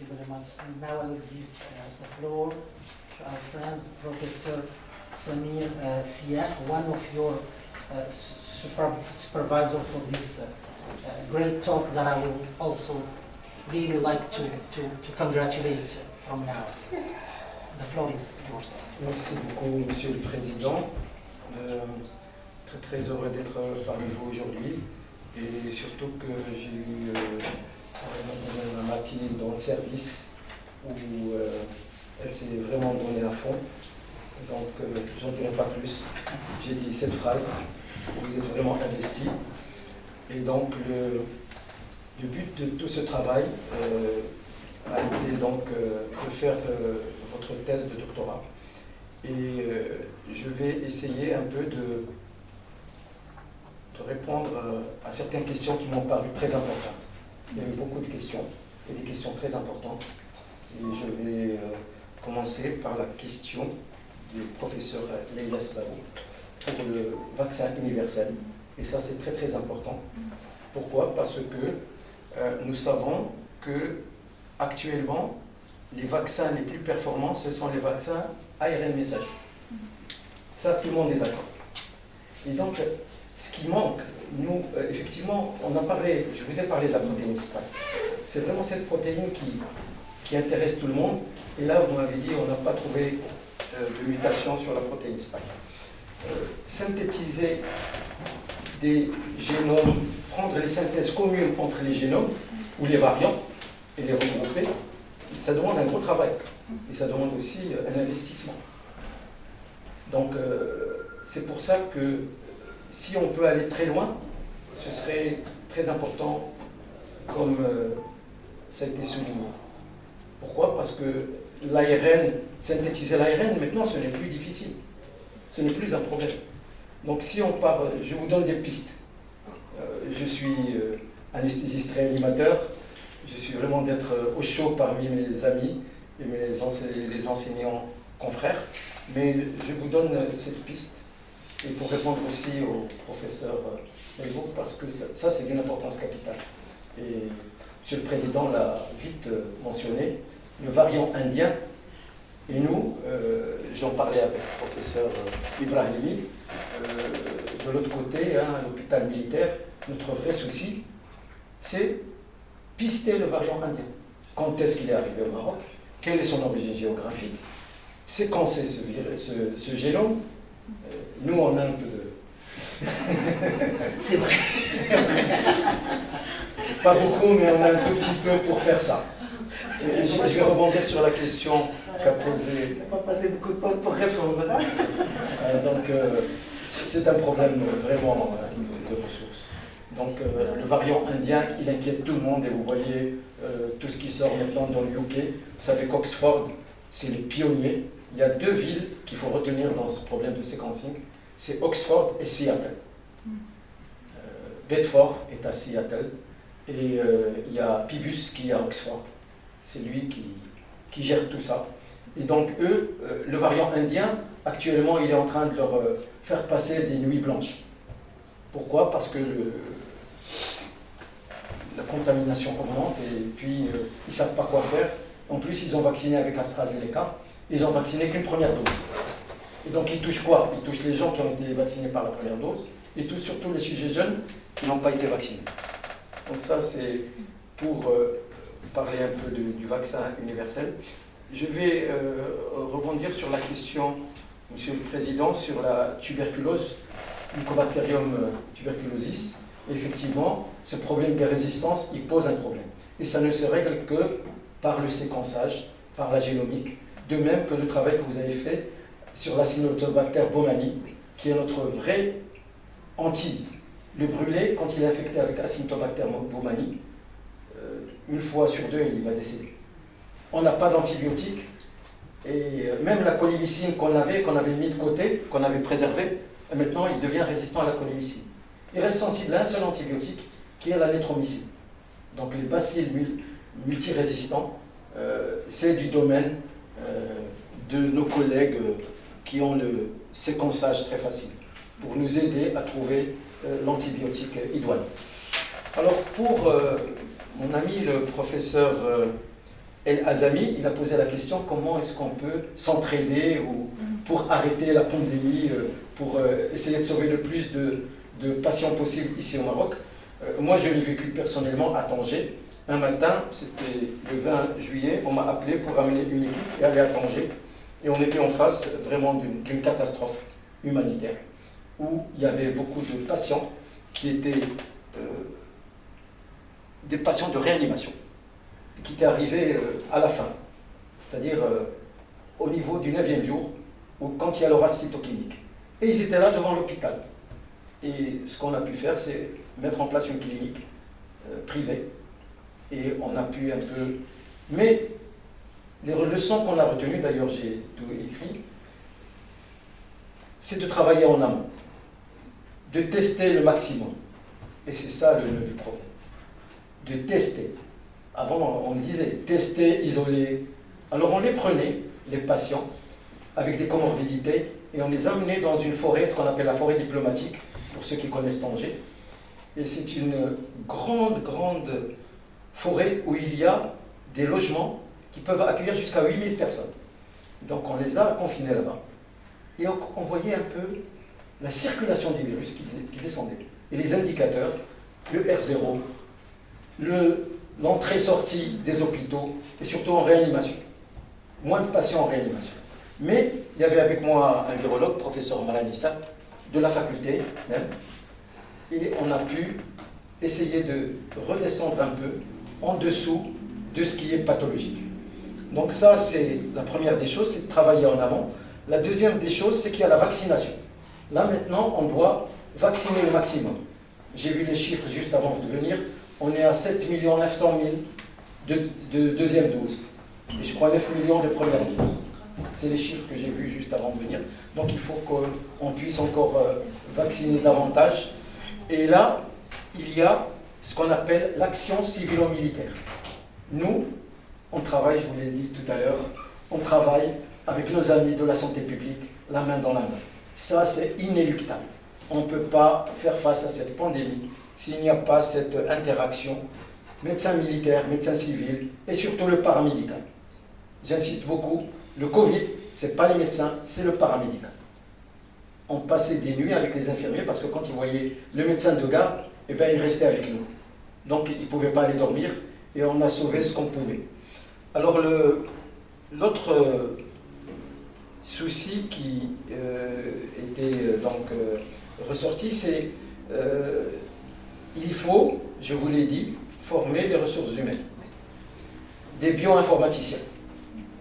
you very much. And now I will give the floor to our friend, Professor Samir Siah, one of your supervisor for this great talk that I will also really like to congratulate from now. The floor is yours. Merci beaucoup, Monsieur le Président. Très heureux d'être parmi vous aujourd'hui. Et surtout que j'ai eu ma matinée dans le service où elle s'est vraiment donnée à fond. Donc j'en dirai pas plus. J'ai dit cette phrase, vous êtes vraiment investi. Et donc le but de tout ce travail a été donc de faire votre thèse de doctorat. Et je vais essayer un peu de répondre à certaines questions qui m'ont paru très importantes. Il y a eu beaucoup de questions, et des questions très importantes. Et je vais commencer par la question du professeur Leïla Sbabou pour le vaccin universel. Et ça, c'est très important. Pourquoi? Parce que nous savons que actuellement, les vaccins les plus performants, ce sont les vaccins ARN messager. Ça, tout le monde est d'accord. Et donc, ce qui manque, nous, effectivement, je vous ai parlé de la protéine spike. C'est vraiment cette protéine qui intéresse tout le monde. Et là, vous m'avez dit, on n'a pas trouvé de mutation sur la protéine spike. Synthétiser des génomes, prendre les synthèses communes entre les génomes ou les variants et les regrouper, ça demande un gros travail. Et ça demande aussi un investissement. Donc, c'est pour ça que si on peut aller très loin, ce serait très important, comme ça a été souligné. Pourquoi? Parce que l'ARN, synthétiser l'ARN, maintenant, ce n'est plus difficile. Ce n'est plus un problème. Donc, si on part, je vous donne des pistes. Je suis anesthésiste réanimateur. Je suis vraiment d'être au chaud parmi mes amis et les enseignants confrères. Mais je vous donne cette piste. Et pour répondre aussi au professeur Evo, parce que ça c'est d'une importance capitale. Et Monsieur le Président l'a vite mentionné, le variant indien, et nous, j'en parlais avec le professeur Ibrahimi, de l'autre côté, à l'hôpital militaire, notre vrai souci, c'est pister le variant indien. Quand est-ce qu'il est arrivé au Maroc? Quelle est son origine géographique? Séquencer ce génome. Nous, on a un peu de... C'est vrai, c'est vrai. Pas beaucoup, mais on a un tout petit peu pour faire ça. Et je vais rebondir sur la question qu'a posée... On va pas passer beaucoup de temps pour répondre. Donc, c'est un problème vraiment de ressources. Donc, le variant indien, il inquiète tout le monde, et vous voyez tout ce qui sort maintenant dans le UK. Vous savez qu'Oxford, c'est les pionniers. Il y a deux villes qu'il faut retenir dans ce problème de séquencing, c'est Oxford et Seattle. Bedford est à Seattle, et il y a Pibus qui est à Oxford. C'est lui qui gère tout ça. Et donc eux, le variant indien, actuellement, il est en train de leur faire passer des nuits blanches. Pourquoi? Parce que la contamination augmente, et puis ils ne savent pas quoi faire. En plus, ils ont vacciné avec AstraZeneca. Ils n'ont vacciné qu'une première dose. Et donc ils touchent quoi? Ils touchent les gens qui ont été vaccinés par la première dose, et touchent surtout les sujets jeunes qui n'ont pas été vaccinés. Donc ça, c'est pour parler un peu du vaccin universel. Je vais rebondir sur la question, Monsieur le Président, sur la tuberculose, Mycobacterium tuberculosis. Effectivement, ce problème des résistances, il pose un problème. Et ça ne se règle que par le séquençage, par la génomique, de même que le travail que vous avez fait sur l'Acinetobacter baumannii, qui est notre vraie hantise. Le brûlé, quand il est infecté avec Acinetobacter baumannii, une fois sur deux, il va décéder. On n'a pas d'antibiotiques, et même la colimycine qu'on avait mis de côté, qu'on avait préservé, maintenant il devient résistant à la colimycine. Il reste sensible à un seul antibiotique, qui est la nétromycine. Donc les bacilles multirésistants, c'est du domaine de nos collègues qui ont le séquençage très facile, pour nous aider à trouver l'antibiotique idoine. Alors pour mon ami le professeur El Azami, il a posé la question comment est-ce qu'on peut s'entraider pour arrêter la pandémie, pour essayer de sauver le plus de patients possible ici au Maroc. Moi, je l'ai vécu personnellement à Tanger. Un matin, c'était le 20 juillet, on m'a appelé pour amener une équipe et aller à Tanger. Et on était en face vraiment d'une catastrophe humanitaire, où il y avait beaucoup de patients qui étaient des patients de réanimation, qui étaient arrivés à la fin, c'est-à-dire au niveau du 9e jour, ou quand il y a l'orage cytokinique. Et ils étaient là devant l'hôpital. Et ce qu'on a pu faire, c'est mettre en place une clinique privée. Et on a pu un peu... Mais les leçons qu'on a retenues, d'ailleurs j'ai tout écrit, c'est de travailler en amont, de tester le maximum. Et c'est ça le problème. De tester. Avant, on disait tester, isoler. Alors on les prenait, les patients, avec des comorbidités, et on les amenait dans une forêt, ce qu'on appelle la forêt diplomatique, pour ceux qui connaissent Tanger. Et c'est une grande forêt où il y a des logements qui peuvent accueillir jusqu'à 8000 personnes. Donc on les a confinés là-bas. Et on voyait un peu la circulation des virus qui descendait. Et les indicateurs, le R0, l'entrée-sortie des hôpitaux, et surtout en réanimation. Moins de patients en réanimation. Mais il y avait avec moi un virologue, professeur Maranissa, de la faculté même, et on a pu essayer de redescendre un peu en dessous de ce qui est pathologique. Donc ça, c'est la première des choses, c'est de travailler en amont. La deuxième des choses, c'est qu'il y a la vaccination. Là, maintenant, on doit vacciner le maximum. J'ai vu les chiffres juste avant de venir. On est à 7 900 000 de deuxième dose. Et je crois 9 millions de première dose. C'est les chiffres que j'ai vus juste avant de venir. Donc il faut qu'on puisse encore vacciner davantage. Et là, il y a ce qu'on appelle l'action civilo-militaire. Nous, on travaille, je vous l'ai dit tout à l'heure, on travaille avec nos amis de la santé publique, la main dans la main. Ça, c'est inéluctable. On ne peut pas faire face à cette pandémie s'il n'y a pas cette interaction médecin militaire, médecin civil et surtout le paramédical. J'insiste beaucoup, le Covid, ce n'est pas les médecins, c'est le paramédical. On passait des nuits avec les infirmiers parce que quand ils voyaient le médecin de garde, eh bien, il restait avec nous. Donc, ils ne pouvaient pas aller dormir et on a sauvé ce qu'on pouvait. Alors, l'autre souci qui était donc ressorti, c'est il faut, je vous l'ai dit, former des ressources humaines, des bioinformaticiens.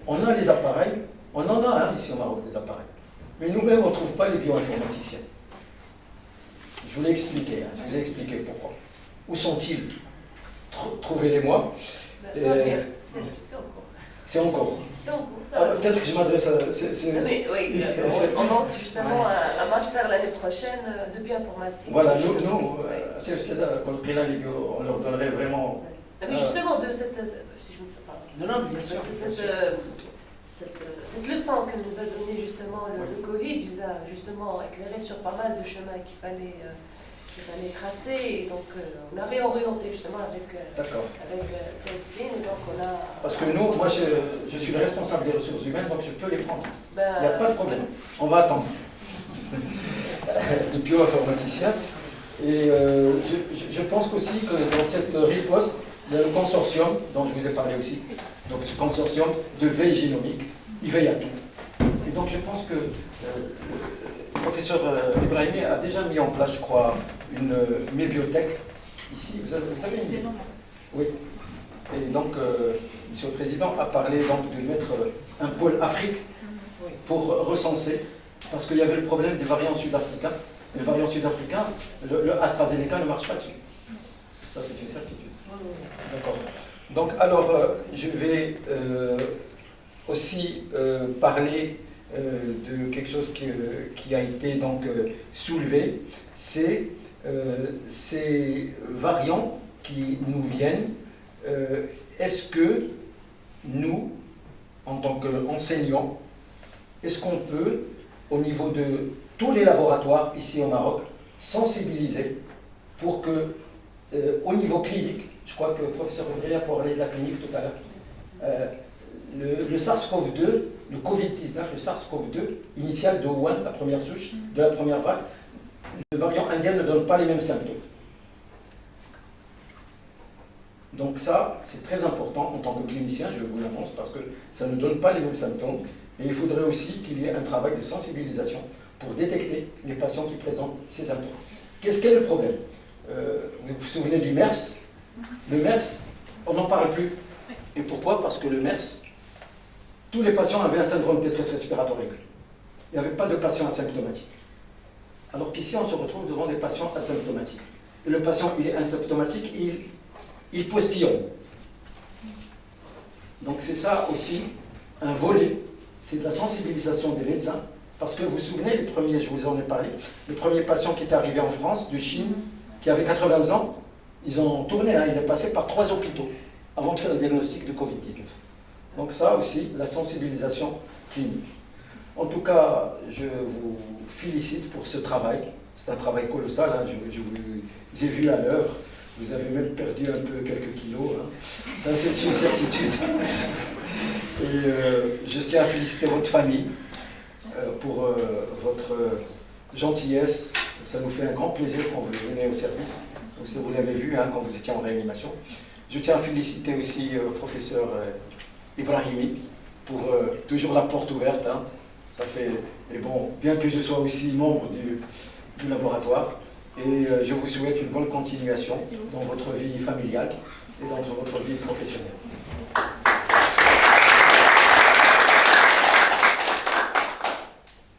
On a les appareils, on en a ici au Maroc des appareils, mais nous-mêmes on ne trouve pas les bioinformaticiens. Je vous l'ai expliqué, je vous ai expliqué pourquoi. Où sont-ils? Trouvez-les-moi. C'est en cours. Peut-être que je m'adresse à... Oui, on lance justement un master l'année prochaine de bioinformatique. Voilà, nous à on leur donnerait vraiment... Mais justement, si je me Non, bien sûr. Cette leçon que nous a donnée justement le Covid nous a justement éclairé sur pas mal de chemins qu'il fallait tracer. Et donc, on a réorienté justement avec Célestine. Donc on a... Parce que nous, moi, je suis le responsable des ressources humaines, donc je peux les prendre. Il n'y a pas de problème. On va attendre. Les bioinformaticiens. Et je pense aussi que dans cette riposte, il y a le consortium, dont je vous ai parlé aussi. Donc ce consortium de veille génomique, il veille à tout. Et donc je pense que le professeur Ibrahimi a déjà mis en place, je crois, une bibliothèque ici. Vous avez une idée? Oui. Et donc, Monsieur le Président a parlé donc de mettre un pôle Afrique pour recenser, parce qu'il y avait le problème des variants sud-africains. Et le variant sud-africain, le AstraZeneca ne marche pas dessus. Ça, c'est une certitude. D'accord. Donc, alors, je vais aussi parler de quelque chose qui a été donc soulevé, c'est ces variants qui nous viennent. Est-ce que nous, en tant qu'enseignants, est-ce qu'on peut, au niveau de tous les laboratoires ici au Maroc, sensibiliser pour que, au niveau clinique, je crois que le professeur André a parlé de la clinique tout à l'heure, Le SARS-CoV-2, le Covid-19, le SARS-CoV-2, initial de Wuhan, la première souche, de la première vague, le variant indien ne donne pas les mêmes symptômes. Donc ça, c'est très important en tant que clinicien, je vous l'annonce, parce que ça ne donne pas les mêmes symptômes. Et il faudrait aussi qu'il y ait un travail de sensibilisation pour détecter les patients qui présentent ces symptômes. Quel est le problème? Vous vous souvenez du MERS? Le MERS, on n'en parle plus. Et pourquoi? Parce que le MERS, tous les patients avaient un syndrome de détresse respiratoire aiguë. Il n'y avait pas de patients asymptomatiques. Alors qu'ici, on se retrouve devant des patients asymptomatiques. Et le patient, il est asymptomatique, il postillonne. Donc c'est ça aussi, un volet, c'est de la sensibilisation des médecins. Parce que vous vous souvenez, les premiers, je vous en ai parlé, le premier patient qui est arrivé en France, de Chine, qui avait 80 ans, ils ont tourné, hein, il est passé par 3 hôpitaux avant de faire le diagnostic de Covid-19. Donc ça aussi, la sensibilisation clinique. En tout cas, je vous félicite pour ce travail. C'est un travail colossal, hein, je vous ai vu à l'œuvre. Vous avez même perdu un peu quelques kilos, hein. Ça c'est une certitude. Et je tiens à féliciter votre famille pour votre gentillesse. Ça nous fait un grand plaisir quand vous venez au service. Vous l'avez vu, hein, quand vous étiez en réanimation. Je tiens à féliciter aussi le professeur Ibrahimi pour toujours la porte ouverte. Hein. Ça fait, et bon, bien que je sois aussi membre du laboratoire, et je vous souhaite une bonne continuation dans votre vie familiale et dans votre vie professionnelle.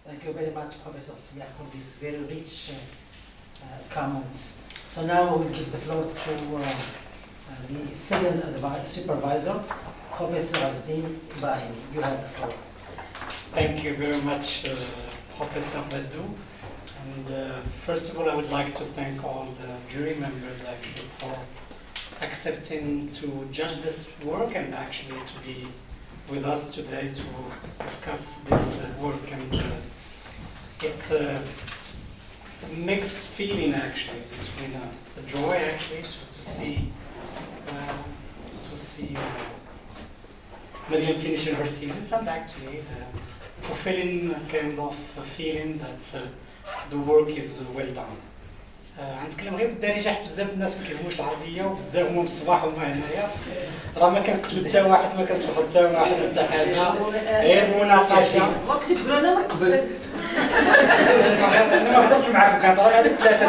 Thank you very much, Professor Sia, for these very rich comments. So now we will give the floor to the second supervisor, Professor Azdin Ibrahim. You have the floor. Thank you very much, Professor Badou. And first of all, I would like to thank all the jury members actually for accepting to judge this work and actually to be with us today to discuss this work. And it's a mixed feeling actually between the joy actually to see Mariam finish her thesis and actually the fulfilling kind of feeling that the work is well done. غنتكلم غير بالدارجه حيت بزاف الناس ما كيفهموش العربيه وبزاف هما من الصباح هما هنايا راه ما كنقتل حتى واحد ما كنصلحوا حتى واحد حتى حاجه غير مناقشه وقت تقول انا ما قبل انا ما هضرتش معاكم كنهضر على هذوك ثلاثه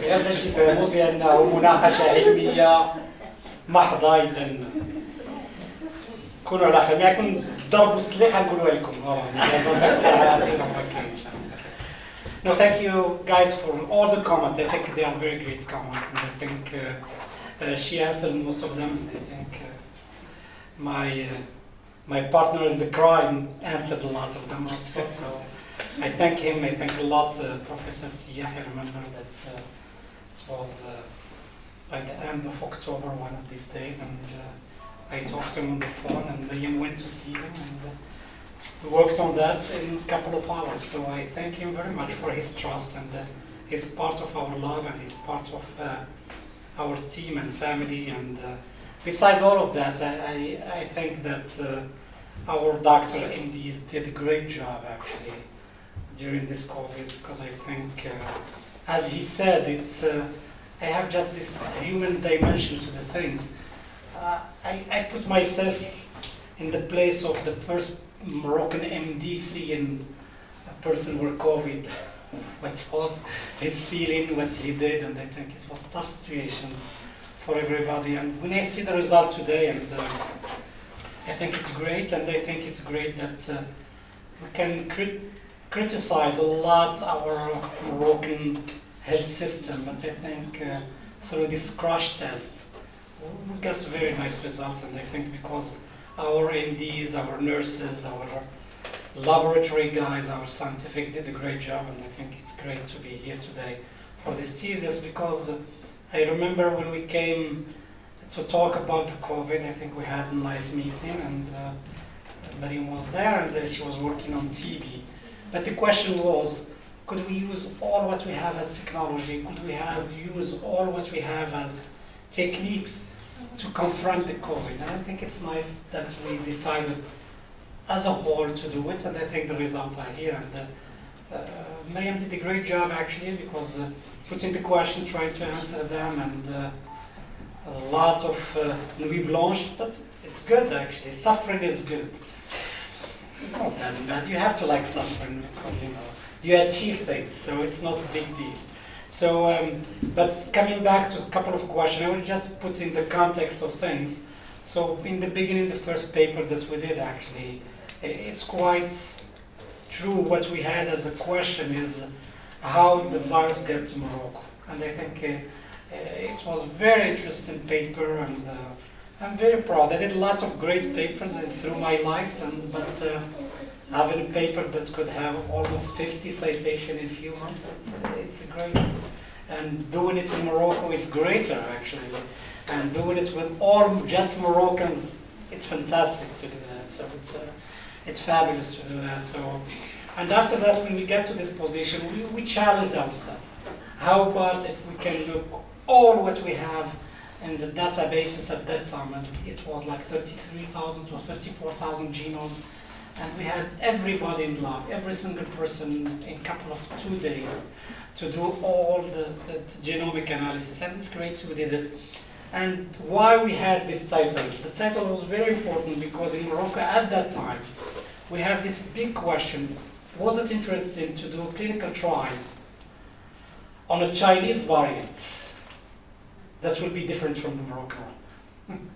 غير باش يفهموا بانه مناقشه علميه محضه اذا كونوا على خير ما يكون ضربوا السلاح غنقولوها لكم No, thank you guys for all the comments. I think they are very great comments, and I think she answered most of them. I think my partner in the crime answered a lot of them also. So I thank him. I thank a lot Professor Sia. I remember that it was by the end of October, one of these days, and I talked to him on the phone, and William went to see him, and we worked on that in a couple of hours. So I thank him very much for his trust, and he's part of our lab, and he's part of our team and family. And beside all of that, I think that our doctor MDs did a great job actually during this COVID, because I think, as he said, it's I have just this human dimension to the things. I put myself in the place of the first Moroccan MD seeing a person with COVID, what was his feeling, what he did, and I think it was a tough situation for everybody. And when I see the result today, and I think it's great, and I think it's great that we can criticize a lot our Moroccan health system, but I think through this crash test, we got a very nice result, and I think because our MDs, our nurses, our laboratory guys, our scientific did a great job, and I think it's great to be here today for this thesis, because I remember when we came to talk about the COVID, I think we had a nice meeting, and Mariam was there, and she was working on TB. But the question was, could we use all what we have as technology? Could we use all what we have as techniques to confront the COVID. And I think it's nice that we decided as a whole to do it, and I think the results are here. And Mariam did a great job actually, because putting the question, trying to answer them, and a lot of nuit blanche, but it's good actually. Suffering is good. It's not that bad. You have to like suffering because you achieve things, so it's not a big deal. So, but coming back to a couple of questions, I will just put in the context of things. So in the beginning, the first paper that we did actually, it's quite true. What we had as a question is how the virus got to Morocco, and I think it was a very interesting paper, and I'm very proud. I did a lot of great papers through my life, but having a paper that could have almost 50 citations in a few months, it's great. And doing it in Morocco, it's greater actually. And doing it with all just Moroccans, it's fantastic to do that. So it's fabulous to do that. So, and after that, when we get to this position, we challenged ourselves. How about if we can look all what we have in the databases at that time, and it was like 33,000 or 34,000 genomes, and we had everybody in lab, every single person in a couple of 2 days to do all the genomic analysis, and it's great we did it. And why we had this title? The title was very important because in Morocco at that time, we had this big question: was it interesting to do clinical trials on a Chinese variant that will be different from the Moroccan one?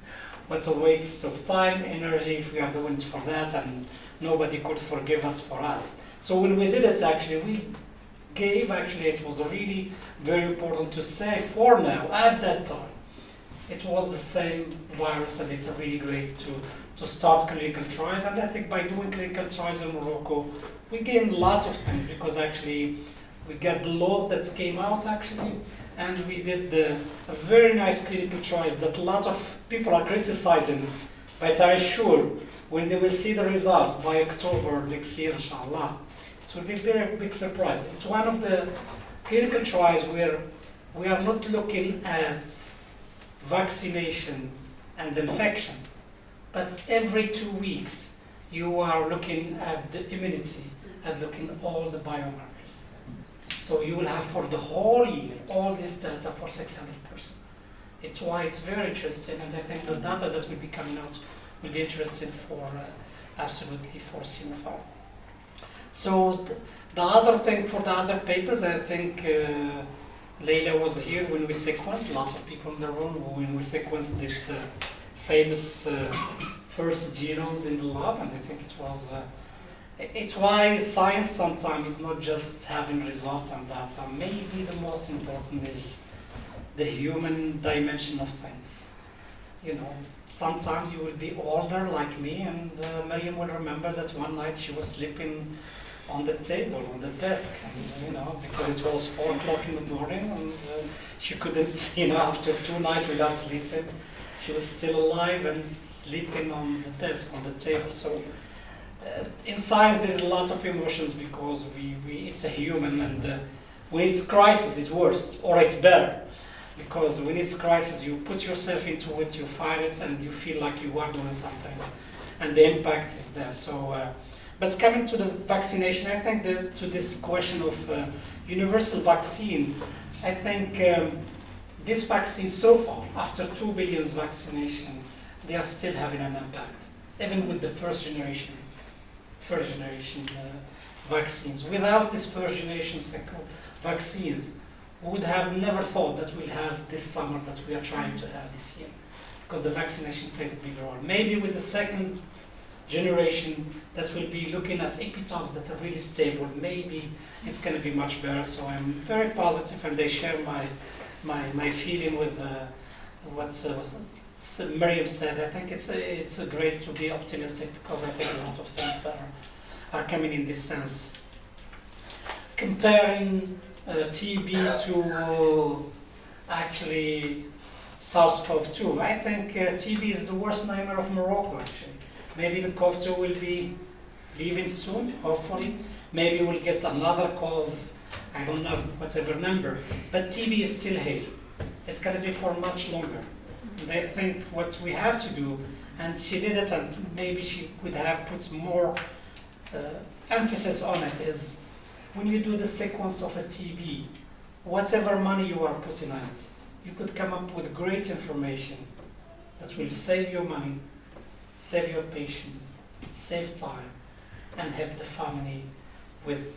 What a waste of time, energy if we are doing it for that, and nobody could forgive us for that. So when we did it, actually, we gave, it was really very important to say for now, at that time, it was the same virus, and it's really great to start clinical trials. And I think by doing clinical trials in Morocco, we gained a lot of things, because actually we got the law that came out actually, and we did a very nice clinical trials that a lot of people are criticizing, but I'm sure when they will see the results by October next year, inshallah, it will be a very big surprise. It's one of the clinical trials where we are not looking at vaccination and infection, but every 2 weeks you are looking at the immunity and looking at all the biomarkers. So you will have for the whole year all this data for 600 persons. It's why it's very interesting, and I think the data that will be coming out will be interesting for absolutely for Sinopharm. So the other thing for the other papers, I think Leila was here when we sequenced, lots of people in the room, when we sequenced this famous first genomes in the lab, and I think it was, it's why science sometimes is not just having results and data. Maybe the most important is the human dimension of things. You know, sometimes you will be older like me, and Mariam will remember that one night she was sleeping on the table, on the desk, and, because it was 4 o'clock in the morning, and she couldn't, after 2 nights without sleeping, she was still alive and sleeping on the desk, on the table. So in science there's a lot of emotions, because it's a human, and when it's crisis it's worse, or it's better. Because when it's crisis, you put yourself into it, you fight it, and you feel like you are doing something, and the impact is there. So, but coming to the vaccination, I think to this question of universal vaccine, I think this vaccine so far, after 2 billion vaccination, they are still having an impact, even with the first generation vaccines. Without this first generation vaccines, we would have never thought that we'll have this summer that we are trying to have this year, because the vaccination played a big role. Maybe with the second generation that will be looking at epitopes that are really stable, maybe it's going to be much better. So I'm very positive, and they share my feeling with what Mariam said. I think it's great to be optimistic, because I think a lot of things are coming in this sense. Comparing TB to actually SARS-CoV-2. I think TB is the worst nightmare of Morocco, actually. Maybe the CoV-2 will be leaving soon, hopefully. Maybe we'll get another CoV, I don't know, whatever number. But TB is still here. It's going to be for much longer. And I think what we have to do, and she did it, and maybe she could have put more emphasis on it, is when you do the sequence of a TB, whatever money you are putting on it, you could come up with great information that will save you money, save your patient, save time, and help the family with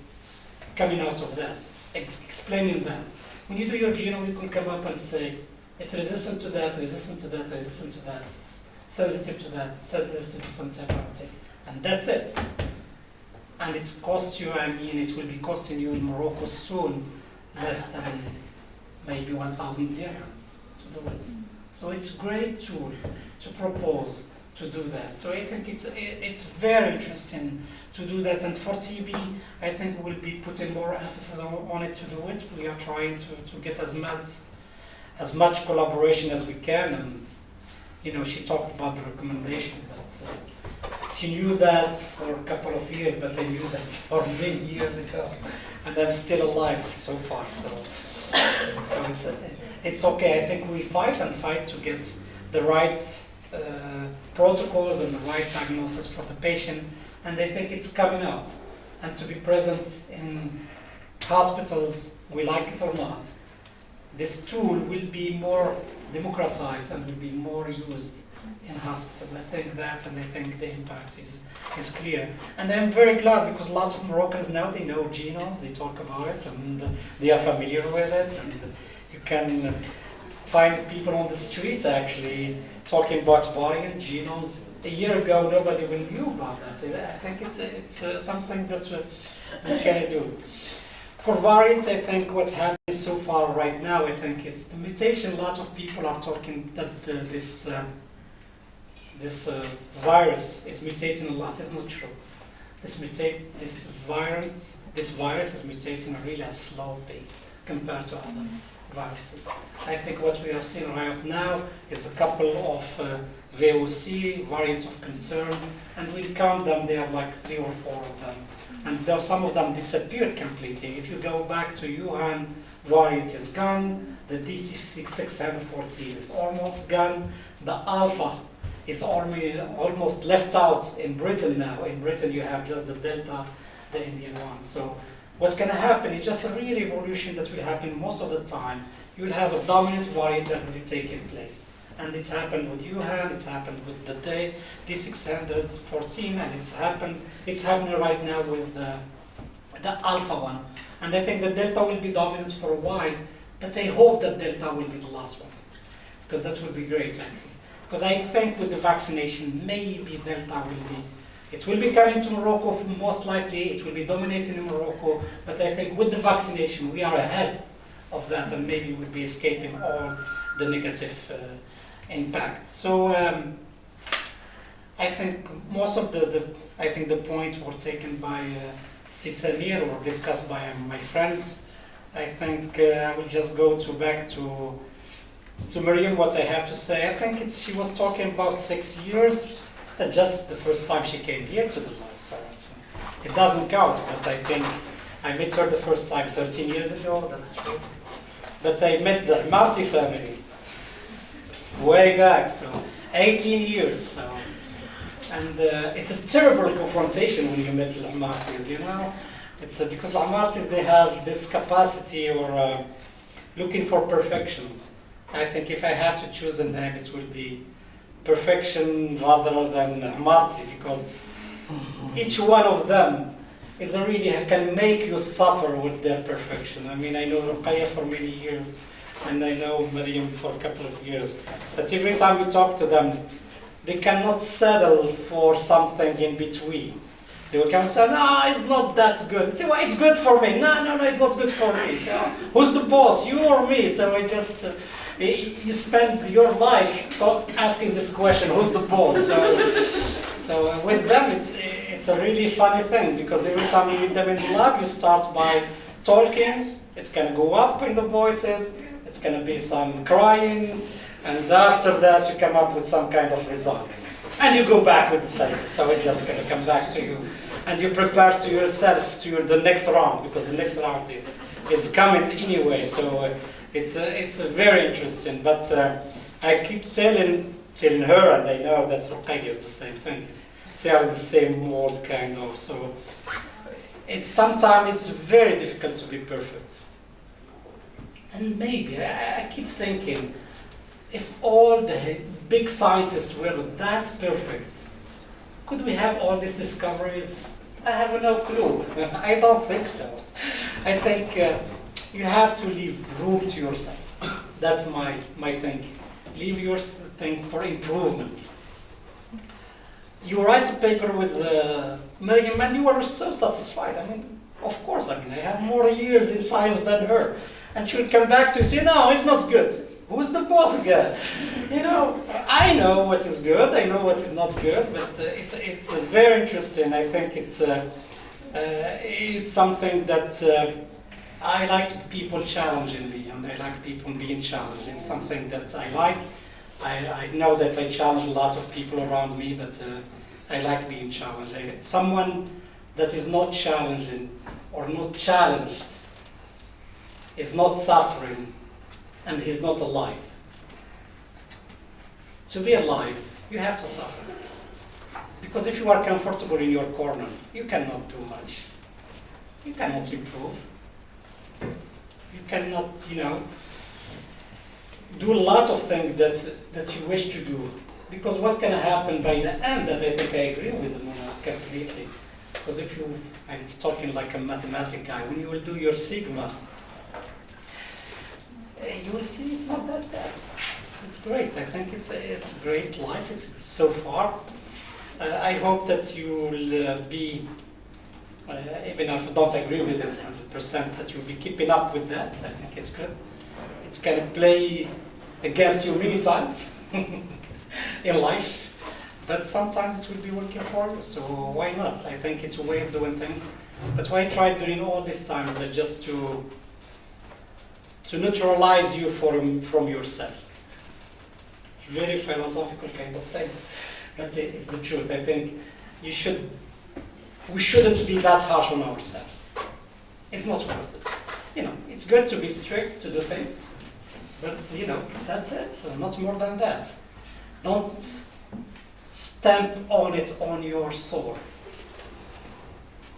coming out of that, explaining that. When you do your genome, you can come up and say, it's resistant to that, resistant to that, resistant to that, sensitive to that, sensitive to this antibiotic, and that's it. And it's cost you, I mean, it will be costing you in Morocco soon less than maybe 1,000 dirhams to do it. So it's a great tool to propose to do that. So I think it's very interesting to do that. And for TB, I think we'll be putting more emphasis on it to do it. We are trying to get as much collaboration as we can. And you know, she talked about the recommendation. But she knew that for a couple of years, but I knew that for many years ago. And I'm still alive so far. So it's okay. I think we fight to get the right protocols and the right diagnosis for the patient, and I think it's coming out. And to be present in hospitals, we like it or not, this tool will be more democratized and will be more used in hospitals. I think that, and I think the impact is clear. And I'm very glad because a lot of Moroccans now, they know genomes, they talk about it, and they are familiar with it, and you can find people on the street actually talking about variant genomes. A year ago, nobody even knew about that. I think it's something that we can do. For variant, I think what's happening so far right now, I think, is the mutation. A lot of people are talking that this virus is mutating a lot. It's not true. This virus is mutating really at a slow pace compared to other viruses. I think what we are seeing right now is a couple of VOC, variants of concern, and we count them, there are like 3 or 4 of them. And though some of them disappeared completely. If you go back to Wuhan, variant is gone, the D614 is almost gone, the Alpha is almost left out in Britain now. In Britain you have just the Delta, the Indian one. So what's going to happen is just a real evolution that will happen most of the time. You will have a dominant variant that will be taking place. And it's happened with Wuhan, it's happened with the D614, and it's happening right now with the Alpha one. And I think the Delta will be dominant for a while, but I hope that Delta will be the last one, because that would be great actually. Because I think with the vaccination, maybe Delta will be coming to Morocco most likely, it will be dominating in Morocco, but I think with the vaccination, we are ahead of that, and maybe we'll be escaping all the negative impact. So I think most of the points were taken by Samir or discussed by my friends. I think I will just go back to مريم what I have to say. I think she was talking about 6 years. That's just the first time she came here to the Lord, so it doesn't count. But I think I met her the first time 13 years ago. That's true. But I met the Alcmarti family way back, so 18 years. So, and it's a terrible confrontation when you meet the Alcmartis, you know. It's because the Alcmartis, they have this capacity or looking for perfection. I think if I have to choose a name, it will be perfection rather than Alcmarti, because each one of them is really can make you suffer with their perfection. I mean, I know Ruqayya for many years, and I know Maryam for a couple of years. But every time you talk to them, they cannot settle for something in between. They will come and say, no, it's not that good. Say, well, it's good for me. No, it's not good for me. So, who's the boss, you or me? So I just, you spend your life asking this question, who's the boss? So with them, it's a really funny thing, because every time you meet them in the lab, you start by talking. It's going to go up in the voices. It's going to be some crying. And after that, you come up with some kind of results. And you go back with the same. So it's just going to come back to you. And you prepare to yourself to the next round, because the next round is coming anyway. So it's very interesting. But I keep telling her, and I know that Ruqayya is the same thing. They are in the same mold, kind of. So sometimes it's very difficult to be perfect. And maybe I keep thinking, if all the big scientists were that perfect, could we have all these discoveries? I have no clue. I don't think so. I think you have to leave room to yourself. That's my thinking. Leave your thing for improvement. You write a paper with مريم and you were so satisfied. I mean, of course, I have more years in science than her. And she'll come back to you and say, no, it's not good. Who's the boss again? I know what is good, I know what is not good, but it's very interesting. I think it's something that I like people challenging me, and I like people being challenged. It's something that I like. I know that I challenge a lot of people around me, but I like being challenged. Someone that is not challenging or not challenged is not suffering, and he's not alive. To be alive, you have to suffer. Because if you are comfortable in your corner, you cannot do much. You cannot improve. You cannot, do a lot of things that you wish to do. Because what's going to happen by the end, that I think I agree with them completely. Because I'm talking like a mathematic guy, when you will do your sigma, you will see it's not that bad. It's great. I think it's a great life. It's so far. I hope that you will be, even if I don't agree with it 100%, that you'll be keeping up with that. I think it's good. It's going to play against you many times in life, but sometimes it will be working for you. So why not? I think it's a way of doing things. But what I tried doing all this time is just to neutralize you from yourself. It's a very philosophical kind of thing, but it's the truth. I think we shouldn't be that harsh on ourselves. It's not worth it. It's good to be strict, to do things, but that's it. So not more than that. Don't stamp on it on your soul.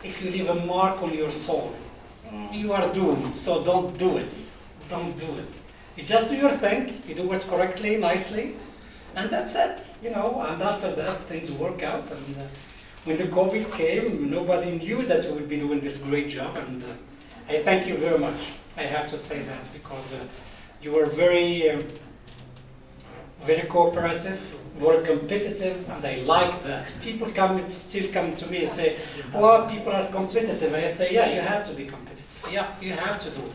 If you leave a mark on your soul, you are doomed. So don't do it. Don't do it. You just do your thing, you do it correctly, nicely, and that's it, and after that things work out. And when the COVID came, nobody knew that we would be doing this great job, and I thank you very much. I have to say that, because you were very, very cooperative, very competitive, and I like that. People still come to me and say, oh, people are competitive. I say, yeah, you have to be competitive. Yeah, you have to do it.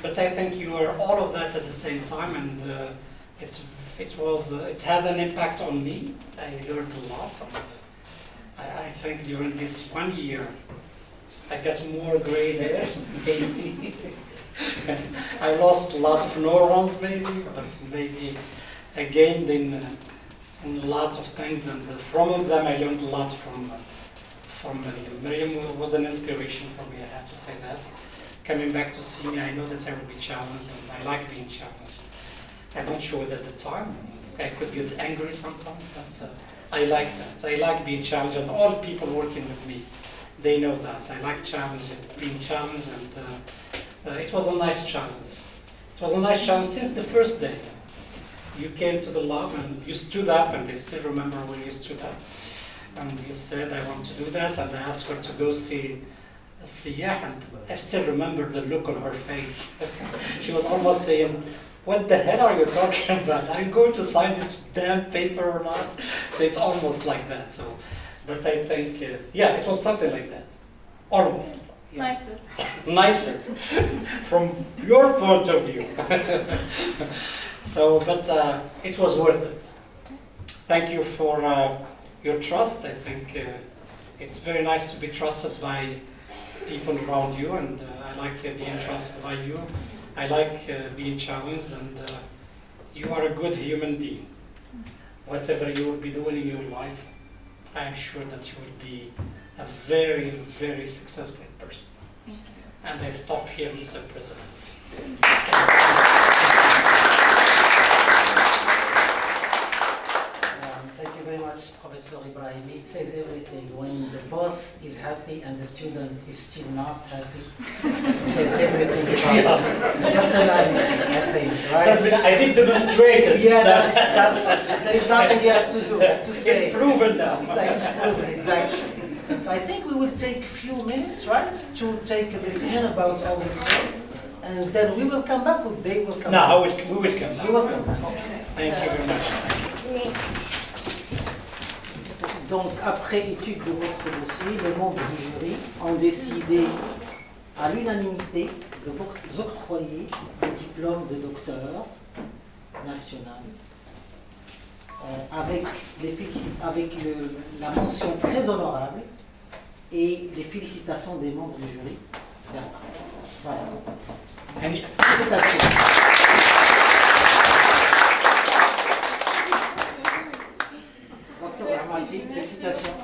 But I think you were all of that at the same time, and it has an impact on me. I learned a lot. I think during this 1 year, I got more gray hair, maybe. I lost a lot of neurons, maybe, but maybe I gained in a lot of things, and from them I learned a lot from Maryam. Maryam was an inspiration for me, I have to say that. Coming back to see me, I know that I will be challenged, and I like being challenged. I don't show it at the time. I could get angry sometimes, but I like that. I like being challenged, and all people working with me, they know that. I like being challenged, and it was a nice challenge. It was a nice challenge since the first day. You came to the lab, and you stood up, and I still remember when you stood up. And you said, I want to do that, and I asked her to go see Siyah, and I still remember the look on her face. She was almost saying, what the hell are you talking about? Are you going to sign this damn paper or not? So it's almost like that. So, but I think, it was something like that. Almost. Yeah. Nicer. From your point of view. So, but it was worth it. Thank you for your trust. I think it's very nice to be trusted by people around you, and I like being trusted by you. I like being challenged, and you are a good human being. Whatever you will be doing in your life, I am sure that you will be a very, very successful person. And I stop here, Mr. President. Ibrahimi, it says everything. When the boss is happy and the student is still not happy, it says everything about the personality, I think, right? I did demonstrate it. Yeah, there is nothing else to say. It's proven now. It's proven, exactly. So I think we will take a few minutes, right, to take a decision about our story, and then we will come back, or they will come back. No, we will come back. We will come back. Thank you very much. Donc, après étude de votre dossier, les membres du jury ont décidé à l'unanimité de vous octroyer le diplôme de docteur national avec la mention très honorable et les félicitations des membres du jury. Voilà. Félicitations. Docteur العمارتي, félicitations.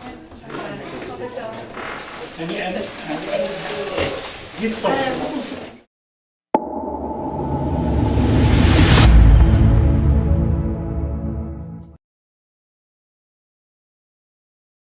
زيد صوتك.